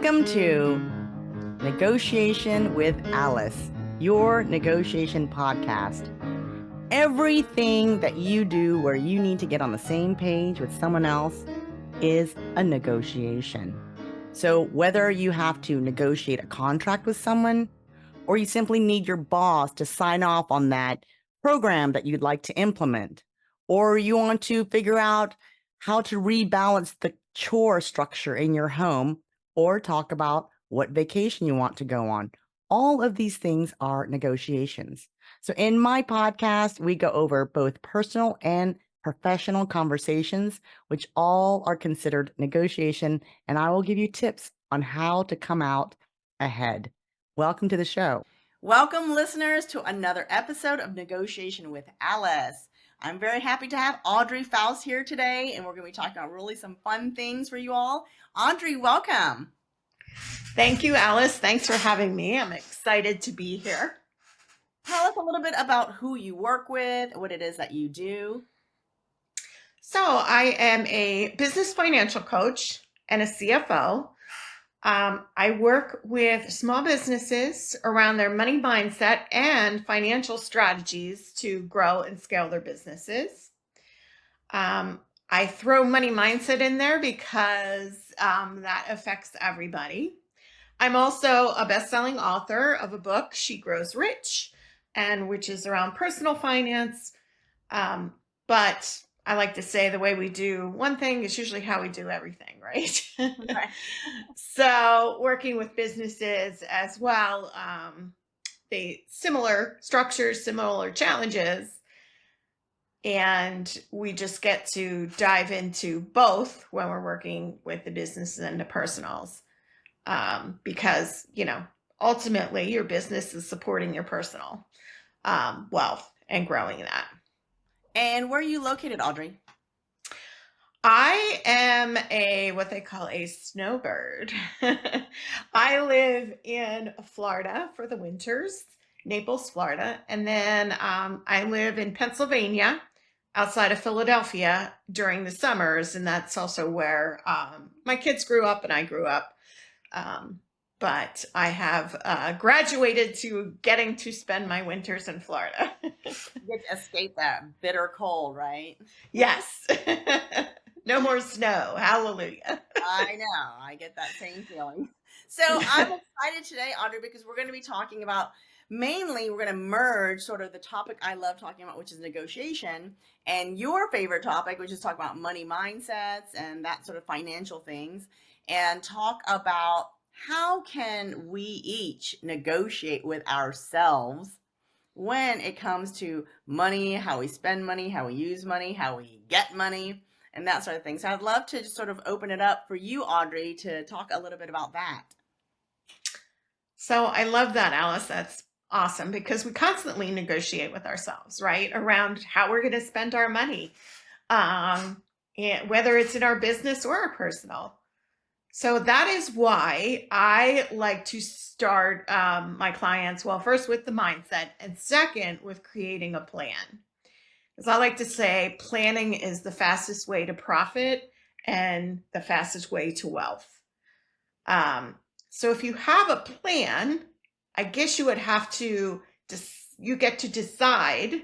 Welcome to Negotiation with Alice, your negotiation podcast. Everything that you do where you need to get on the same page with someone else is a negotiation. So whether you have to negotiate a contract with someone, or you simply need your boss to sign off on that program that you'd like to implement, or you want to figure out how to rebalance the chore structure in your home, or talk about what vacation you want to go on. All of these things are negotiations. So in my podcast, we go over both personal and professional conversations, which all are considered negotiation, and I will give you tips on how to come out ahead. Welcome to the show. Welcome, listeners, to another episode of Negotiation with Alice. I'm very happy to have Audrey Faust here today, and we're going to be talking about really some fun things for you all. Audrey, welcome. Thank you, Alice. Thanks for having me. I'm excited to be here. Tell us a little bit about who you work with, what it is that you do. So I am a business financial coach and a CFO. I work with small businesses around their money mindset and financial strategies to grow and scale their businesses. I throw money mindset in there because that affects everybody. I'm also a best-selling author of a book, She Grows Rich, and which is around personal finance. But I like to say the way we do one thing is usually how we do everything, right? Right. So working with businesses as well, they similar structures, similar challenges, and we just get to dive into both when we're working with the businesses and the personals, because ultimately your business is supporting your personal wealth and growing that. And where are you located, Audrey? I am what they call a snowbird. I live in Florida for the winters, Naples, Florida. And then I live in Pennsylvania outside of Philadelphia during the summers. And that's also where my kids grew up and I grew up. But I have graduated to getting to spend my winters in Florida. You get to escape that bitter cold, right? Yes. No more snow. Hallelujah. I know. I get that same feeling. So I'm excited today, Audrey, because we're going to be talking about mainly we're going to merge sort of the topic I love talking about, which is negotiation, and your favorite topic, which is talk about money mindsets and that sort of financial things, and talk about how can we each negotiate with ourselves when it comes to money, how we spend money, how we use money, how we get money, and that sort of thing. So I'd love to just sort of open it up for you, Audrey, to talk a little bit about that. So I love that, Alice. That's awesome because we constantly negotiate with ourselves, right? Around how we're going to spend our money, and whether it's in our business or our personal. So that is why I like to start my clients, well, first with the mindset and second with creating a plan. As I like to say, planning is the fastest way to profit and the fastest way to wealth. So if you have a plan, I guess you would have to, you get to decide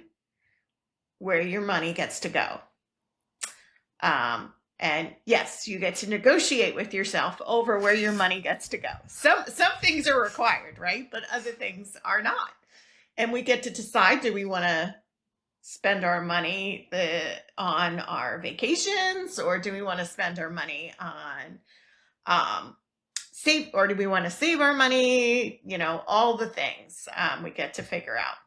where your money gets to go. And yes, you get to negotiate with yourself over where your money gets to go. Some things are required, right? But other things are not. And we get to decide, do we want to spend our money on our vacations, or do we want to spend our money on save, or do we want to save our money? All the things we get to figure out.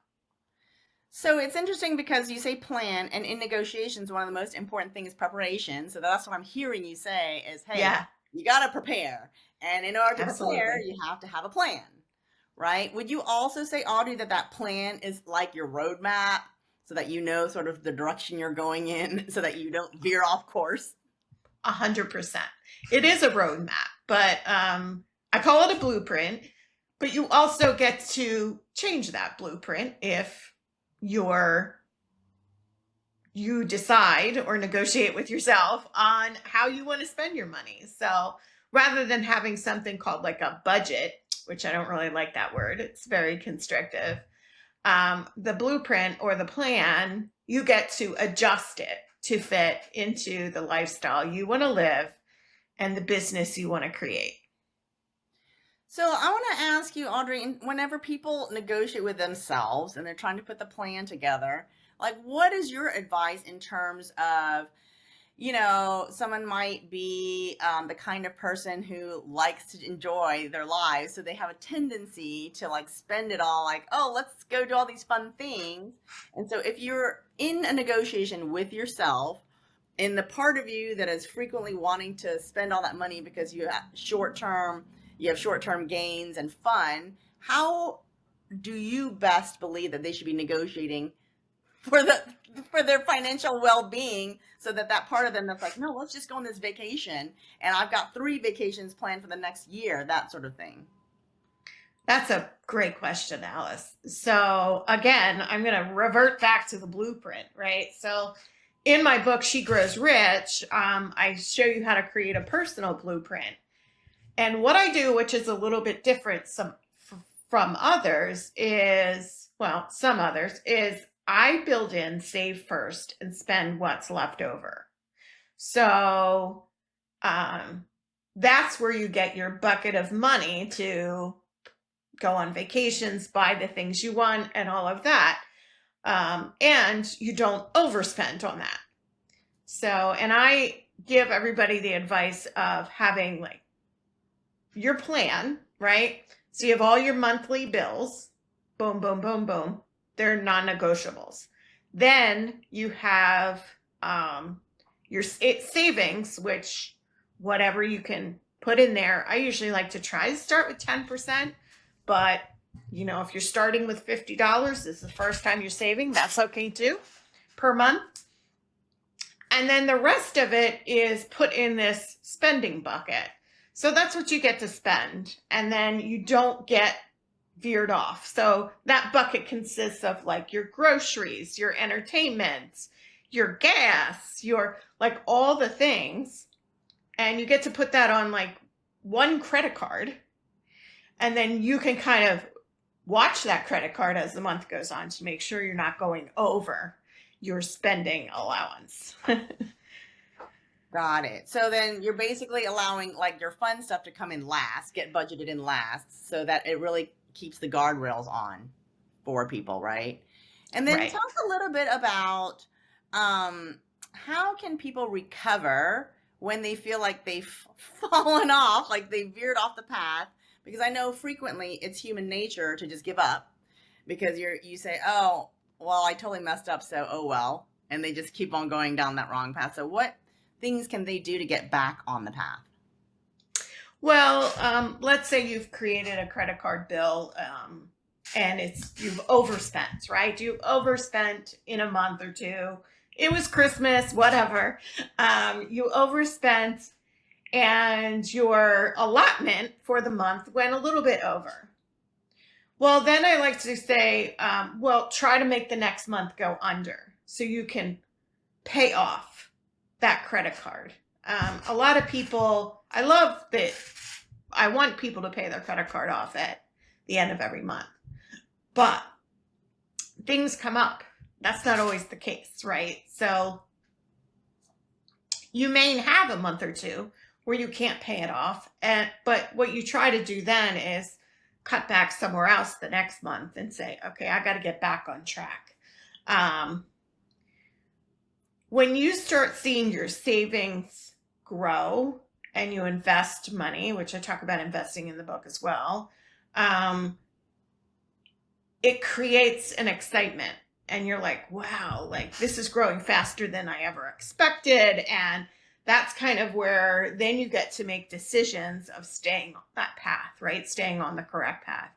So it's interesting because you say plan, and in negotiations, one of the most important things is preparation. So that's what I'm hearing you say is, hey, Yeah. You got to prepare. And in order to Absolutely. prepare, you have to have a plan, right? Would you also say, Audrey, that plan is like your roadmap so that you know sort of the direction you're going in so that you don't veer off course? 100%. It is a roadmap, but I call it a blueprint, but you also get to change that blueprint if you decide or negotiate with yourself on how you want to spend your money. So rather than having something called like a budget, which I don't really like that word. It's very constrictive. The blueprint or the plan, you get to adjust it to fit into the lifestyle you want to live and the business you want to create. So I want to ask you, Audrey, whenever people negotiate with themselves and they're trying to put the plan together, like what is your advice in terms of, someone might be the kind of person who likes to enjoy their lives. So they have a tendency to like spend it all like, oh, let's go do all these fun things. And so if you're in a negotiation with yourself, in the part of you that is frequently wanting to spend all that money because you have short-term gains and fun, how do you best believe that they should be negotiating for their financial well-being, so that part of them that's like, no, let's just go on this vacation and I've got 3 vacations planned for the next year, that sort of thing? That's a great question, Alice. So again, I'm going to revert back to the blueprint, right? So in my book, She Grows Rich, I show you how to create a personal blueprint. And what I do, which is a little bit different from others, is, well, some others, is I build in save first and spend what's left over. So that's where you get your bucket of money to go on vacations, buy the things you want, and all of that. And you don't overspend on that. So, and I give everybody the advice of having like your plan, right? So you have all your monthly bills, boom, boom, boom, boom. They're non-negotiables. Then you have your savings, which whatever you can put in there. I usually like to try to start with 10%, but if you're starting with $50, this is the first time you're saving, that's okay too, per month. And then the rest of it is put in this spending bucket. So that's what you get to spend. And then you don't get veered off. So that bucket consists of like your groceries, your entertainment, your gas, your like all the things. And you get to put that on like one credit card. And then you can kind of watch that credit card as the month goes on to make sure you're not going over your spending allowance. Got it. So then you're basically allowing like your fun stuff to come in last, get budgeted in last, so that it really keeps the guardrails on for people, right? And then talk a little bit about how can people recover when they feel like they've fallen off, like they veered off the path? Because I know frequently it's human nature to just give up because you say, oh, well, I totally messed up, so oh well, and they just keep on going down that wrong path. So what things can they do to get back on the path? Well, let's say you've created a credit card bill and you've overspent, right? You've overspent in a month or two. It was Christmas, whatever. You overspent and your allotment for the month went a little bit over. Well, then I like to say, well, try to make the next month go under so you can pay off that credit card. A lot of people, I love that. I want people to pay their credit card off at the end of every month, but things come up. That's not always the case, right? So you may have a month or two where you can't pay it off, but what you try to do then is cut back somewhere else the next month and say, okay, I got to get back on track. When you start seeing your savings grow and you invest money, which I talk about investing in the book as well, it creates an excitement. And you're like, wow, like this is growing faster than I ever expected. And that's kind of where then you get to make decisions of staying on that path, right? Staying on the correct path.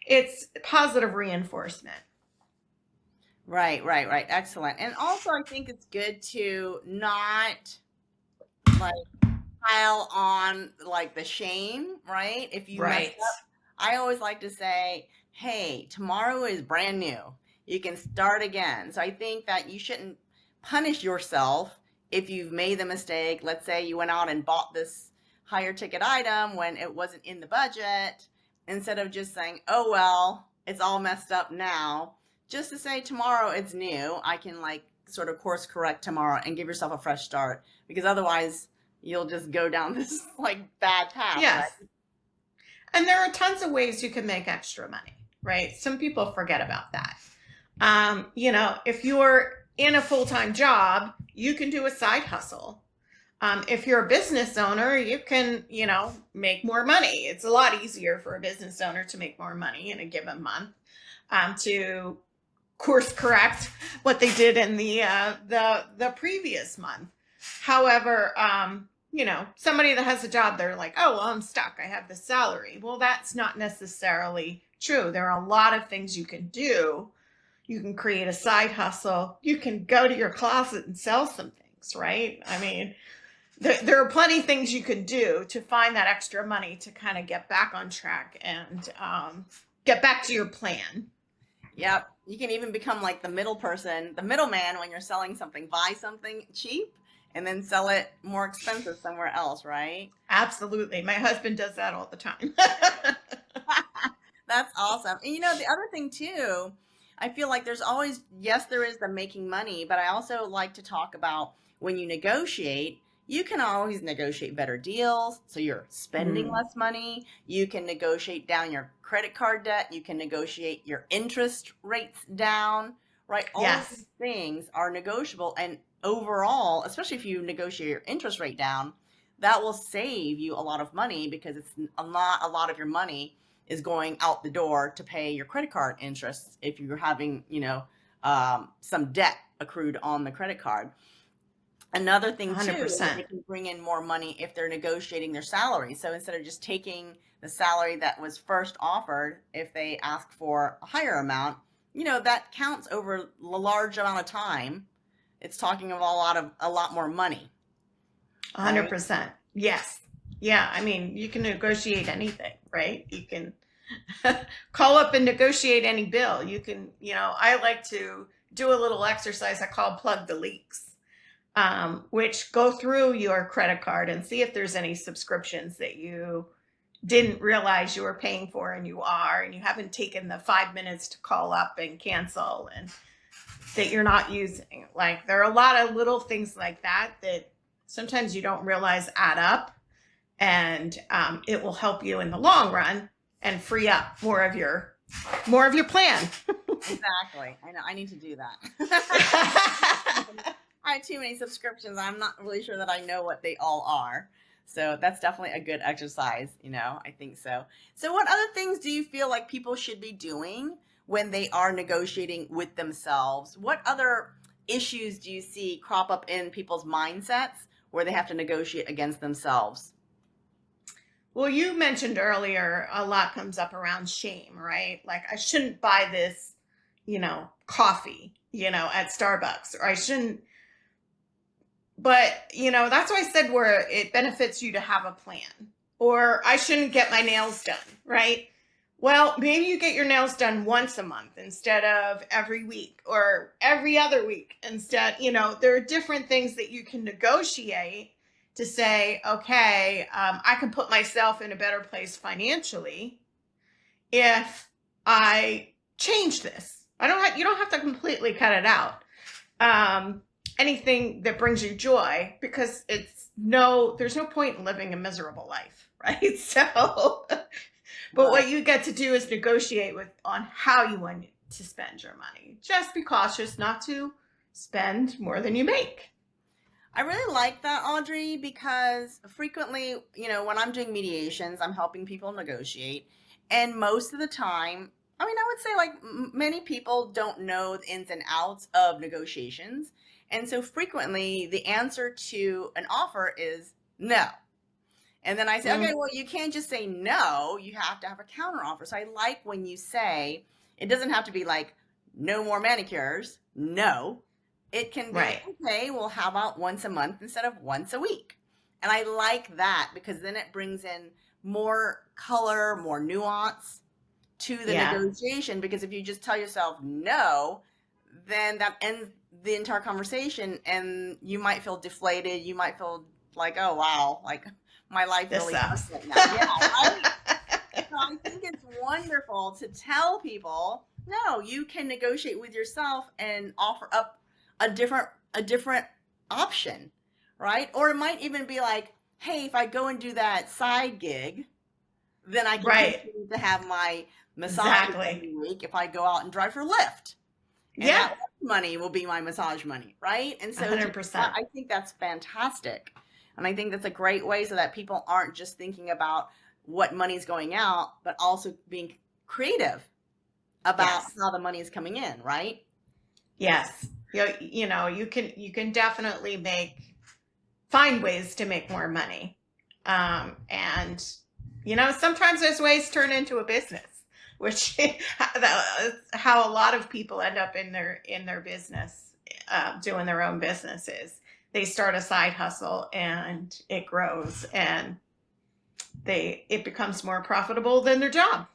It's positive reinforcement. Right. Excellent. And also I think it's good to not like pile on like the shame, right? If you mess up, I always like to say, hey, tomorrow is brand new. You can start again. So I think that you shouldn't punish yourself if you've made the mistake. Let's say you went out and bought this higher ticket item when it wasn't in the budget, instead of just saying, oh, well, it's all messed up now, just to say tomorrow it's new. I can like sort of course correct tomorrow and give yourself a fresh start, because otherwise you'll just go down this like bad path, right? Yes. And there are tons of ways you can make extra money, right? Some people forget about that. If you're in a full-time job, you can do a side hustle. If you're a business owner, you can, make more money. It's a lot easier for a business owner to make more money in a given month, to course correct what they did in the previous month. However, somebody that has a job, they're like, oh, well, I'm stuck. I have this salary. Well, that's not necessarily true. There are a lot of things you can do. You can create a side hustle. You can go to your closet and sell some things, right? I mean, there are plenty of things you can do to find that extra money to kind of get back on track and get back to your plan. Yep. You can even become like the middleman when you're selling something. Buy something cheap and then sell it more expensive somewhere else, right? Absolutely. My husband does that all the time. That's awesome. And the other thing too, I feel like there's always, yes, there is the making money, but I also like to talk about when you negotiate, you can always negotiate better deals. So you're spending less money. You can negotiate down your credit card debt. You can negotiate your interest rates down, right? All of these things are negotiable. And overall, especially if you negotiate your interest rate down, that will save you a lot of money, because it's a lot of your money is going out the door to pay your credit card interest if you're having, some debt accrued on the credit card. Another thing too, 100%. they can bring in more money if they're negotiating their salary. So instead of just taking the salary that was first offered, if they ask for a higher amount, that counts over a large amount of time. It's talking of a lot more money. 100%. Yes. Yeah. I mean, you can negotiate anything, right? You can call up and negotiate any bill. You can, I like to do a little exercise I call plug the leaks, which go through your credit card and see if there's any subscriptions that you didn't realize you were paying for and you haven't taken the 5 minutes to call up and cancel, and that you're not using. Like, there are a lot of little things like that sometimes you don't realize add up, and it will help you in the long run and free up more of your plan. Exactly. I know. I need to do that. I have too many subscriptions. I'm not really sure that I know what they all are. So that's definitely a good exercise. I think so. So what other things do you feel like people should be doing when they are negotiating with themselves? What other issues do you see crop up in people's mindsets where they have to negotiate against themselves? Well, you mentioned earlier, a lot comes up around shame, right? Like, I shouldn't buy this, coffee, at Starbucks, or I shouldn't. But, that's why I said where it benefits you to have a plan. Or I shouldn't get my nails done, right? Well, maybe you get your nails done once a month instead of every week, or every other week instead. There are different things that you can negotiate to say, okay, I can put myself in a better place financially if I change this. You don't have to completely cut it out. Anything that brings you joy, because there's no point in living a miserable life, right? So, but what you get to do is negotiate on how you want to spend your money. Just be cautious not to spend more than you make. I really like that, Audrey, because frequently, when I'm doing mediations, I'm helping people negotiate. And most of the time, I would say like many people don't know the ins and outs of negotiations. And so frequently the answer to an offer is no. And then I say, okay, well, you can't just say no, you have to have a counter offer. So I like when you say, it doesn't have to be like, no more manicures. No, it can be, okay, well, how about once a month instead of once a week? And I like that, because then it brings in more color, more nuance to the negotiation. Because if you just tell yourself no, then that ends the entire conversation, and you might feel deflated. You might feel like, oh, wow, like my life This really sucks. sucks right now. Yeah, right? So I think it's wonderful to tell people, no, you can negotiate with yourself and offer up a different option, right? Or it might even be like, hey, if I go and do that side gig, then I can Right. continue to have my massage Exactly. every week if I go out and drive for Lyft. And Yeah. that money will be my massage money, right? And so 100%. I think that's fantastic. And I think that's a great way so that people aren't just thinking about what money's going out, but also being creative about Yes. how the money is coming in, right? Yes. You know, you can definitely find ways to make more money. And you know, sometimes those ways turn into a business, which that's how a lot of people end up in their business, doing their own businesses. They start a side hustle and it grows and it becomes more profitable than their job.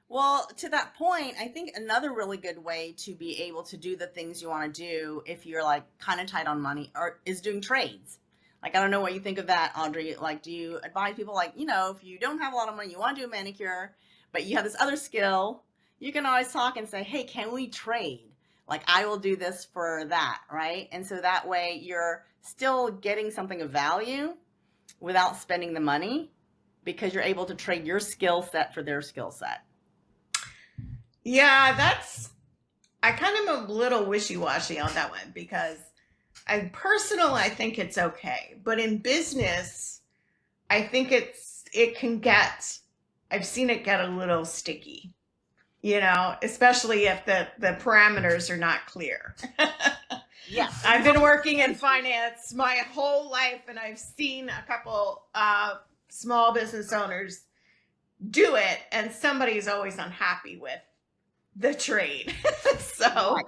Well, to that point, I think another really good way to be able to do the things you want to do if you're like kind of tight on money is doing trades. Like, I don't know what you think of that, Audrey. Like, do you advise people, like, if you don't have a lot of money, you want to do a manicure, but you have this other skill, you can always talk and say, hey, can we trade? Like, I will do this for that, right? And so that way you're still getting something of value without spending the money because you're able to trade your skill set for their skill set. Yeah, I kind of am a little wishy-washy on that one because I think it's okay, but in business, I think I've seen it get a little sticky, especially if the parameters are not clear. Yeah. I've been working in finance my whole life and I've seen a couple small business owners do it and somebody's always unhappy with the trade. So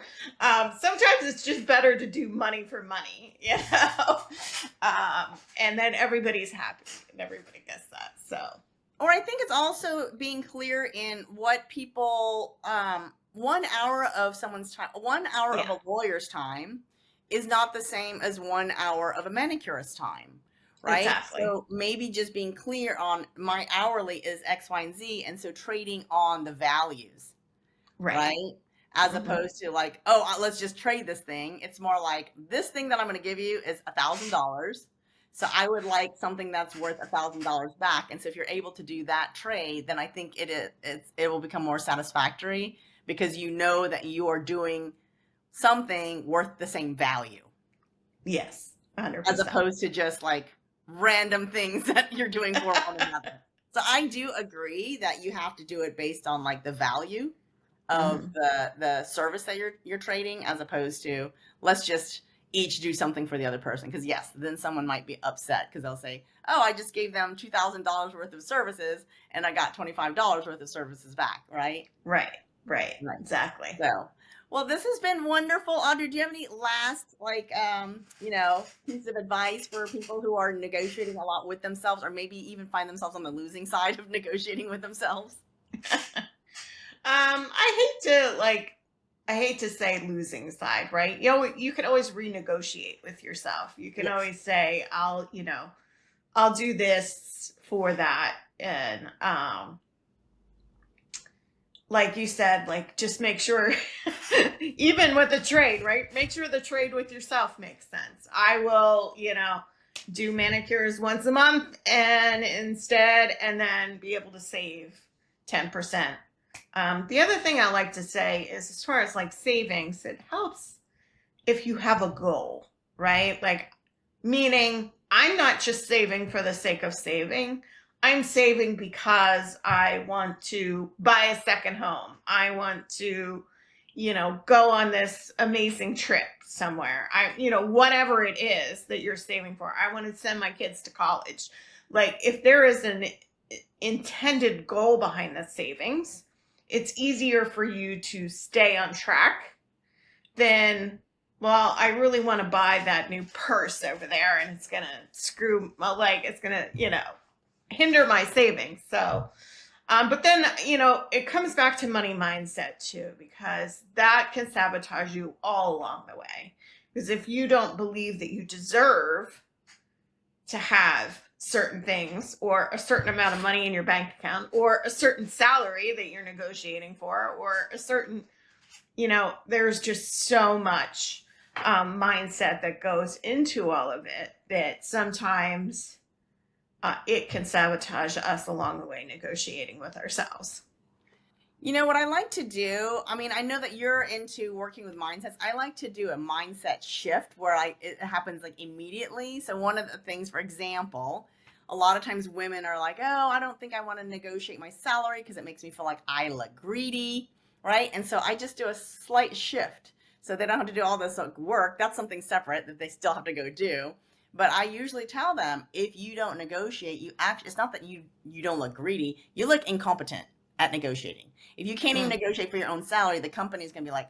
sometimes it's just better to do money for money, and then everybody's happy and everybody gets that. So, or I think it's also being clear in what people 1 hour of someone's time, 1 hour of a lawyer's time is not the same as 1 hour of a manicurist's time, right? Exactly. So maybe just being clear on my hourly is X, Y, and Z, and so trading on the values. Right? As opposed to like, let's just trade this thing. It's more like, this thing that I'm going to give you is $1,000. So I would like something that's worth $1,000 back. And so if you're able to do that trade, then I think it will become more satisfactory because you know that you are doing something worth the same value. Yes, 100%. As opposed to just like random things that you're doing for one another. So I do agree that you have to do it based on like the value of the service that you're trading, as opposed to let's just each do something for the other person. Because yes, then someone might be upset because they'll say, oh, I just gave them $2,000 worth of services and I got $25 worth of services back, right? Right. Exactly. So, well, this has been wonderful. Audrey, do you have any last piece of advice for people who are negotiating a lot with themselves, or maybe even find themselves on the losing side of negotiating with themselves? I hate to say losing side, right? You can always renegotiate with yourself. You can always say, I'll do this for that. And, like you said, like just make sure, even with the trade, right? Make sure the trade with yourself makes sense. I will, do manicures once a month and then be able to save 10%. The other thing I like to say is, as far as like savings, it helps if you have a goal, right? Like, meaning I'm not just saving for the sake of saving. I'm saving because I want to buy a second home. I want to, go on this amazing trip somewhere. Whatever it is that you're saving for. I want to send my kids to college. Like, if there is an intended goal behind the savings, it's easier for you to stay on track than, well, I really want to buy that new purse over there and it's going to screw my leg. It's going to, hinder my savings. So, but then, it comes back to money mindset too, because that can sabotage you all along the way. Because if you don't believe that you deserve to have certain things, or a certain amount of money in your bank account, or a certain salary that you're negotiating for, or a certain, there's just so much mindset that goes into all of it that sometimes it can sabotage us along the way negotiating with ourselves. What I like to do, I know that you're into working with mindsets. I like to do a mindset shift where it happens like immediately. So one of the things, for example, a lot of times women are like, oh, I don't think I want to negotiate my salary because it makes me feel like I look greedy, right? And so I just do a slight shift. So they don't have to do all this work. That's something separate that they still have to go do. But I usually tell them, if you don't negotiate, it's not that you don't look greedy, you look incompetent at negotiating. If you can't even negotiate for your own salary, the company's going to be like,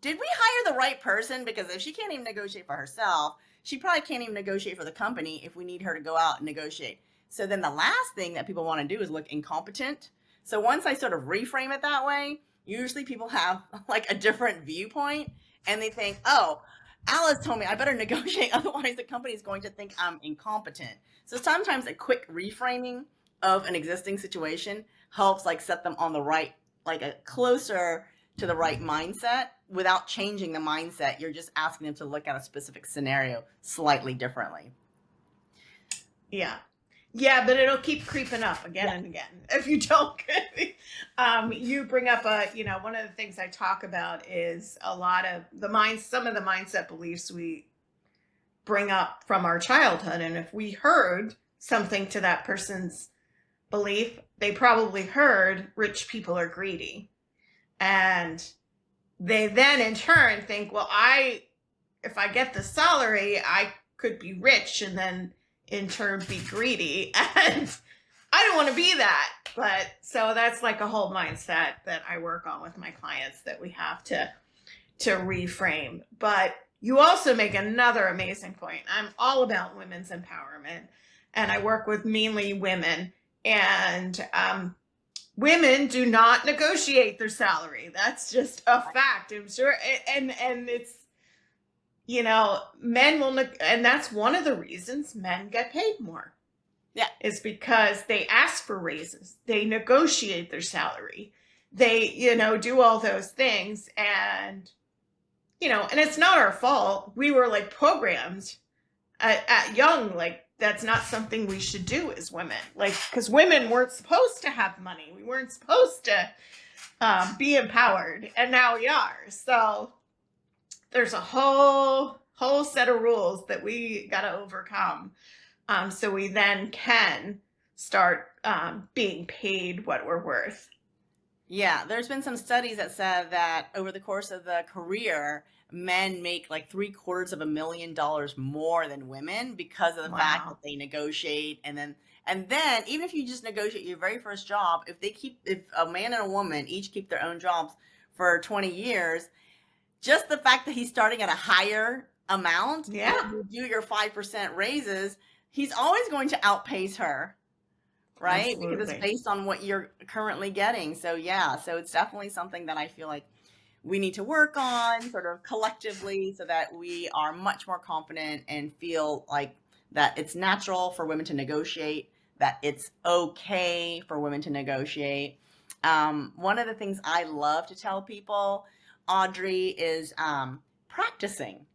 did we hire the right person? Because if she can't even negotiate for herself, she probably can't even negotiate for the company if we need her to go out and negotiate. So then the last thing that people want to do is look incompetent. So once I sort of reframe it that way, usually people have like a different viewpoint and they think, oh, Alice told me I better negotiate, otherwise the company is going to think I'm incompetent. So sometimes a quick reframing of an existing situation helps like set them on the right, like a closer to the right mindset without changing the mindset. You're just asking them to look at a specific scenario slightly differently. Yeah. Yeah, but it'll keep creeping up again and again if you don't. You bring up one of the things I talk about is a lot of some of the mindset beliefs we bring up from our childhood. And if we heard something to that person's belief, they probably heard rich people are greedy. And they then in turn think, well, if I get the salary, I could be rich and then in turn be greedy. And I don't want to be that. But so that's like a whole mindset that I work on with my clients that we have to reframe. But you also make another amazing point. I'm all about women's empowerment, and I work with mainly women. And women do not negotiate their salary. That's just a fact, I'm sure. And it's, men will, and that's one of the reasons men get paid more. Yeah. Is because they ask for raises. They negotiate their salary. They, do all those things. And, and it's not our fault. We were like programmed at young, like, that's not something we should do as women. Like, because women weren't supposed to have money. We weren't supposed to be empowered. And now we are. So there's a whole set of rules that we got to overcome. So we then can start being paid what we're worth. Yeah, there's been some studies that said that over the course of the career, men make like $750,000 more than women because of the fact that they negotiate. And then even if you just negotiate your very first job, if a man and a woman each keep their own jobs for 20 years, just the fact that he's starting at a higher amount, you do your 5% raises, he's always going to outpace her. Right? Absolutely. Because it's based on what you're currently getting. So so it's definitely something that I feel like we need to work on sort of collectively so that we are much more confident and feel like that it's natural for women to negotiate, that it's okay for women to negotiate. One of the things I love to tell people, Audrey, is practicing.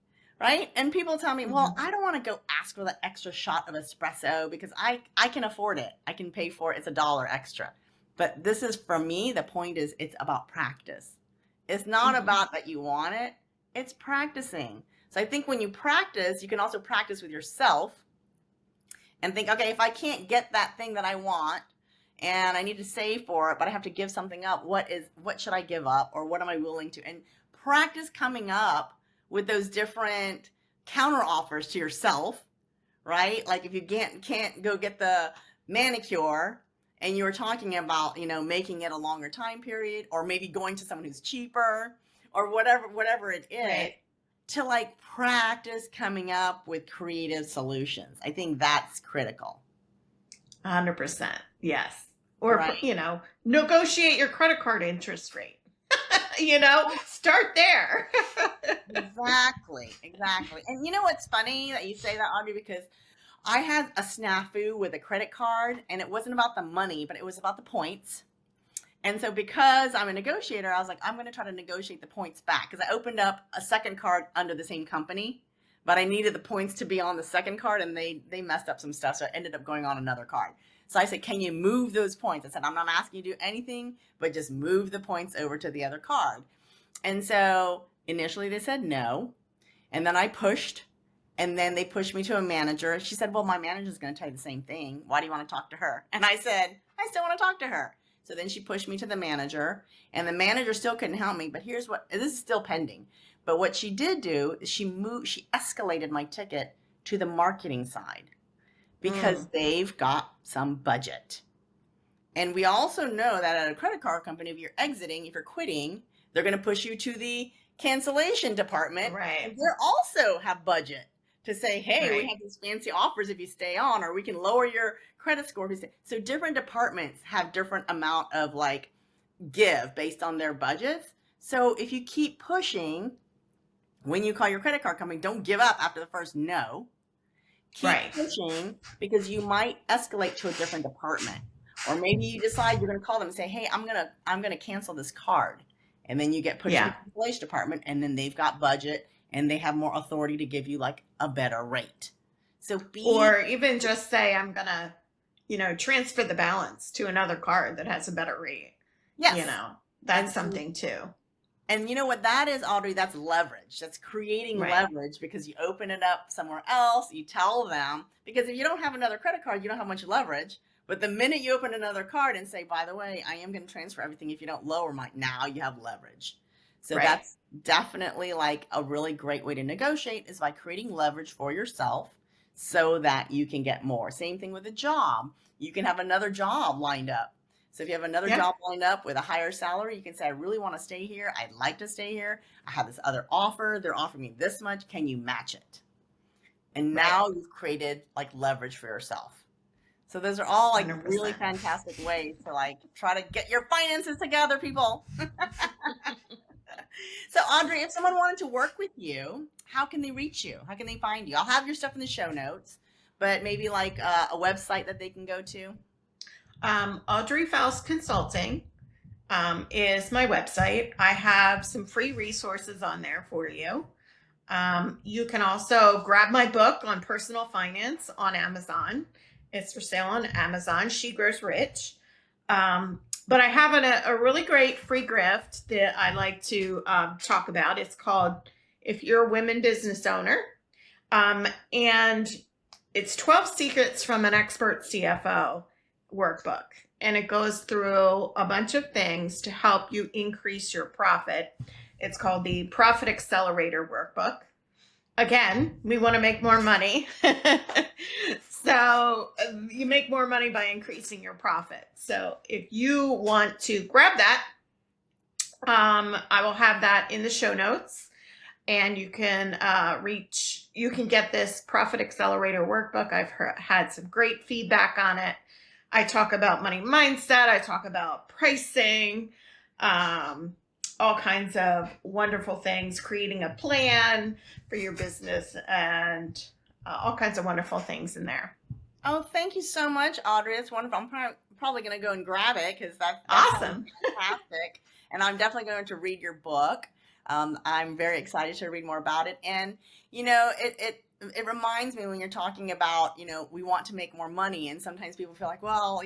Right? And people tell me, well, I don't want to go ask for the extra shot of espresso because I can afford it. I can pay for it. It's $1 extra. But this is, for me, the point is it's about practice. It's not about that you want it. It's practicing. So I think when you practice, you can also practice with yourself and think, okay, if I can't get that thing that I want and I need to save for it, but I have to give something up, what should I give up, or what am I willing to? And practice coming up with those different counter offers to yourself, right? Like if you can't go get the manicure and you were talking about, making it a longer time period, or maybe going to someone who's cheaper, or whatever it is, right, to like practice coming up with creative solutions. I think that's critical. 100%. Yes. Or, right, negotiate your credit card interest rate. Start there. Exactly. And you know what's funny that you say that, Audrey, because I had a snafu with a credit card, and it wasn't about the money, but it was about the points. And so because I'm a negotiator, I was like, I'm going to try to negotiate the points back, because I opened up a second card under the same company, but I needed the points to be on the second card, and they messed up some stuff. So I ended up going on another card. So I said, can you move those points? I said, I'm not asking you to do anything, but just move the points over to the other card. And so initially they said no. And then I pushed, and then they pushed me to a manager. She said, well, my manager's going to tell you the same thing. Why do you want to talk to her? And I said, I still want to talk to her. So then she pushed me to the manager, and the manager still couldn't help me. But here's what, this is still pending. But what she did do is she escalated my ticket to the marketing side, because they've got some budget. And we also know that at a credit card company, if you're exiting, if you're quitting, they're going to push you to the cancellation department. Right. And they also have budget to say, hey, Right. we have these fancy offers if you stay on, or we can lower your credit score if you stay. So different departments have different amount of like give based on their budgets. So if you keep pushing, when you call your credit card company, don't give up after the first no. Keep Right. pushing, because you might escalate to a different department. Or maybe you decide you're going to call them and say, hey, I'm going to cancel this card. And then you get pushed to the cancellation department, and then they've got budget and they have more authority to give you like a better rate. So or even just say, I'm going to, transfer the balance to another card that has a better rate. Yes. That's something too. And you know what that is, Audrey? That's leverage. That's creating leverage, because you open it up somewhere else. You tell them, because if you don't have another credit card, you don't have much leverage. But the minute you open another card and say, by the way, I am going to transfer everything if you don't lower now you have leverage. So that's definitely like a really great way to negotiate, is by creating leverage for yourself so that you can get more. Same thing with a job. You can have another job lined up. So if you have another job lined up with a higher salary, you can say, I really want to stay here. I'd like to stay here. I have this other offer. They're offering me this much. Can you match it? And now you've created like leverage for yourself. So those are all like 100%. Really fantastic ways to like try to get your finances together, people. So Audrey, if someone wanted to work with you, how can they reach you? How can they find you? I'll have your stuff in the show notes, but maybe like a website that they can go to. Audrey Faust Consulting is my website. I have some free resources on there for you. You can also grab my book on personal finance on Amazon. It's for sale on Amazon. She Grows Rich. But I have a really great free gift that I like to talk about. It's called If You're a Women Business Owner. And it's 12 Secrets from an Expert CFO workbook. And it goes through a bunch of things to help you increase your profit. It's called the Profit Accelerator Workbook. Again, we want to make more money. So you make more money by increasing your profit. So if you want to grab that, I will have that in the show notes, and you can get this Profit Accelerator Workbook. I've had some great feedback on it. I talk about money mindset. I talk about pricing, all kinds of wonderful things, creating a plan for your business, and all kinds of wonderful things in there. Oh, thank you so much, Audrey. It's wonderful. I'm probably going to go and grab it, because that's awesome. Fantastic. And I'm definitely going to read your book. I'm very excited to read more about it. And, it reminds me when you're talking about, we want to make more money. And sometimes people feel like, well,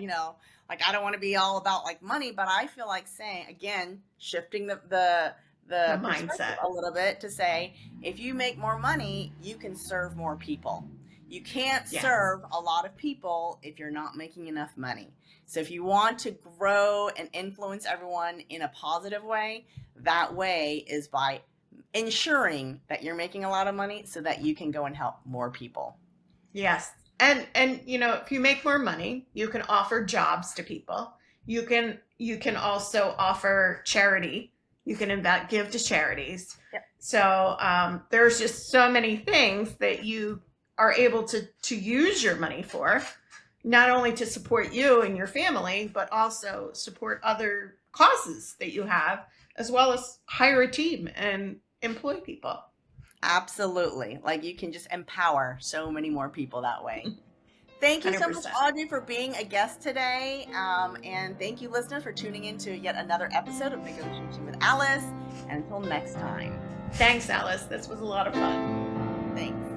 like I don't want to be all about like money, but I feel like saying, again, shifting the mindset a little bit to say, if you make more money, you can serve more people. You can't serve a lot of people if you're not making enough money. So if you want to grow and influence everyone in a positive way, that way is by ensuring that you're making a lot of money so that you can go and help more people. Yes. And if you make more money, you can offer jobs to people. You can also offer charity. You can give to charities. Yep. So there's just so many things that you are able to use your money for, not only to support you and your family, but also support other causes that you have, as well as hire a team and employ people. Absolutely. Like you can just empower so many more people that way. Thank you so much, 100%. Audrey, for being a guest today. And thank you, listeners, for tuning in to yet another episode of Negotiation with Alice. And until next time, Thanks, Alice. This was a lot of fun. thanks.